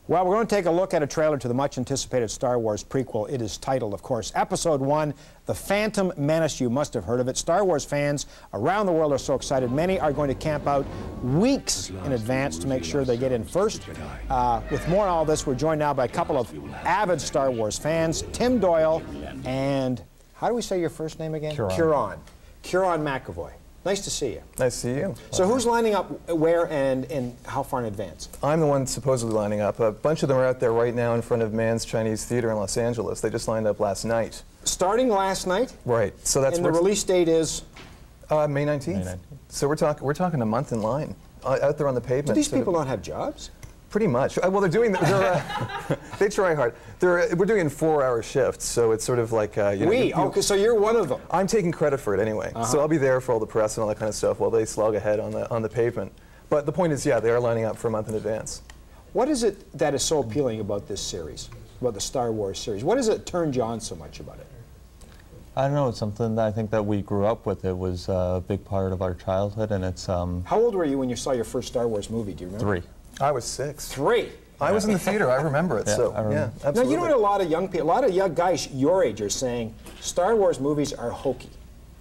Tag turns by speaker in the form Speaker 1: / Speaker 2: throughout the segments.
Speaker 1: Well, we're going to take a look at a trailer to the much-anticipated Star Wars prequel. It is titled, of course, Episode 1, The Phantom Menace. You must have heard of it. Star Wars fans around the world are so excited. Many are going to camp out weeks in advance to make sure they get in first. With more on all this, we're joined now by a couple of avid Star Wars fans, Tim Doyle and, how do we say your first name again? Curon McAvoy. Nice to see you.
Speaker 2: Nice to see you.
Speaker 1: So who's lining up where and how far in advance?
Speaker 2: I'm the one supposedly lining up. A bunch of them are out there right now in front of Mann's Chinese Theater in Los Angeles. They just lined up last night.
Speaker 1: Starting last night?
Speaker 2: Right. So that's
Speaker 1: and the release date is?
Speaker 2: May 19th. May 19th. So we're talking a month in line, out there on the pavement.
Speaker 1: Do these people not have jobs?
Speaker 2: Pretty much. Well, they're doing. They try hard. We're doing in 4-hour shifts, so it's sort of like.
Speaker 1: Okay, so you're one of them.
Speaker 2: I'm taking credit for it anyway. So I'll be there for all the press and all that kind of stuff while they slog ahead on the pavement. But the point is, yeah, they are lining up for a month in advance.
Speaker 1: What is it that is so appealing about this series, about the Star Wars series? What is it turned you on so much about it?
Speaker 3: I don't know. It's something that I think that we grew up with. It was a big part of our childhood, and it's. How
Speaker 1: old were you when you saw your first Star Wars movie? Do you remember?
Speaker 3: 3.
Speaker 2: I was 6.
Speaker 1: 3.
Speaker 2: I was in the theater. I remember it.
Speaker 3: Yeah,
Speaker 2: so yeah, absolutely.
Speaker 1: Now you know what a lot of young people, a lot of young guys your age are saying Star Wars movies are hokey,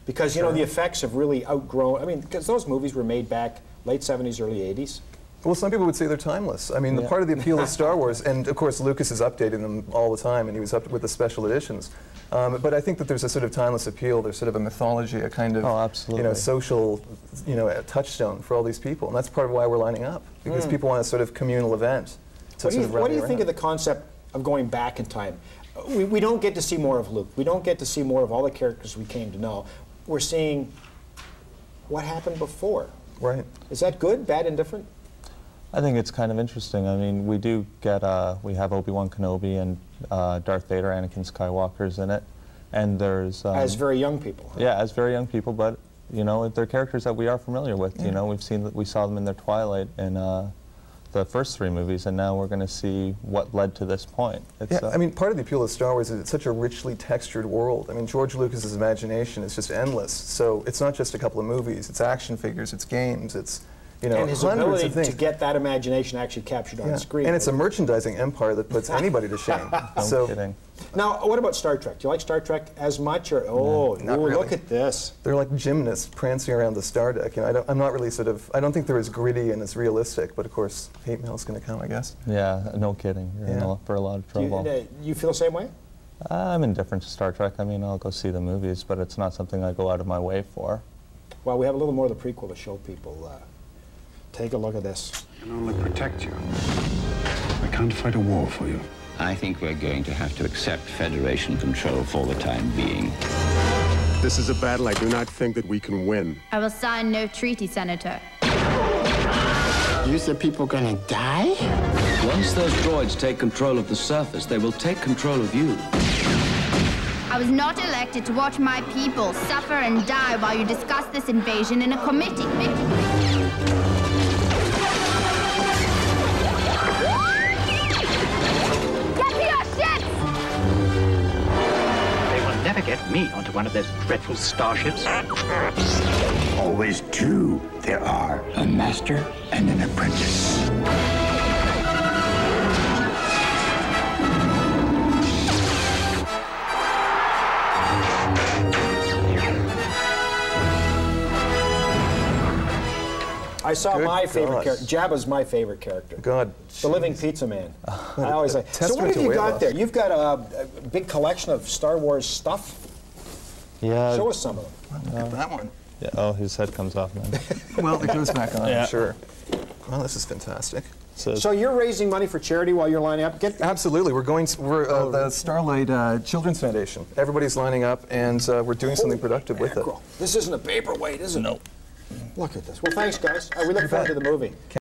Speaker 1: because you know the effects have really outgrown. I mean, because those movies were made back late '70s, early '80s.
Speaker 2: Well, some people would say they're timeless. I mean, the part of the appeal of Star Wars, and of course Lucas is updating them all the time, and he was up with the special editions. But I think that there's a sort of timeless appeal. There's sort of a mythology, a kind of social, a touchstone for all these people, and that's part of why we're lining up, because people want a sort of communal event.
Speaker 1: What do you think of the concept of going back in time? We don't get to see more of Luke. We don't get to see more of all the characters we came to know. We're seeing what happened before.
Speaker 2: Right.
Speaker 1: Is that good, bad, indifferent?
Speaker 3: I think it's kind of interesting. I mean, we do get, we have Obi-Wan Kenobi and Darth Vader, Anakin Skywalker's in it. And there's...
Speaker 1: as very young people. Huh?
Speaker 3: Yeah, as very young people, but, you know, they're characters that we are familiar with. You know, we saw them in their twilight in the first 3 movies, and now we're going to see what led to this point.
Speaker 2: I mean, part of the appeal of Star Wars is it's such a richly textured world. I mean, George Lucas's imagination is just endless. So it's not just a couple of movies. It's action figures, it's games, it's,
Speaker 1: and his ability to get that imagination actually captured on screen.
Speaker 2: And it's a merchandising empire that puts anybody to shame.
Speaker 3: No kidding.
Speaker 1: Now, what about Star Trek? Do you like Star Trek as much, or
Speaker 2: not really.
Speaker 1: Look at this?
Speaker 2: They're like gymnasts prancing around the star deck. You know, I'm not really I don't think they're as gritty and as realistic. But of course, hate mail's going to come, I guess.
Speaker 3: Yeah, no kidding. You're in for a lot of trouble.
Speaker 1: You feel the same way?
Speaker 3: I'm indifferent to Star Trek. I mean, I'll go see the movies, but it's not something I go out of my way for.
Speaker 1: Well, we have a little more of the prequel to show people. Take a look at this.
Speaker 4: I can only protect you. I can't fight a war for you.
Speaker 5: I think we're going to have to accept Federation control for the time being.
Speaker 4: This is a battle I do not think that we can win.
Speaker 6: I will sign no treaty, Senator.
Speaker 7: You said people gonna die?
Speaker 8: Once those droids take control of the surface, they will take control of you.
Speaker 6: I was not elected to watch my people suffer and die while you discuss this invasion in a committee.
Speaker 9: Never get me onto one of those dreadful starships.
Speaker 7: Always 2 there are, a master and an apprentice.
Speaker 1: I saw my favorite character. Jabba's my favorite character. The living pizza man. I always say. So what have you got there? You've got a big collection of Star Wars stuff.
Speaker 3: Yeah.
Speaker 1: Show us some of them.
Speaker 2: Look at that one.
Speaker 3: Yeah. Oh, his head comes off, man.
Speaker 2: Well, it goes back on.
Speaker 3: Yeah.
Speaker 2: Sure. Well, this is fantastic.
Speaker 1: So you're raising money for charity while you're lining up?
Speaker 2: Absolutely. We're the Starlight Children's Foundation. Everybody's lining up, and we're doing something productive with it.
Speaker 1: This isn't a paperweight, is it?
Speaker 3: Nope.
Speaker 1: Look at this. Well, thanks, guys. We look forward to the movie.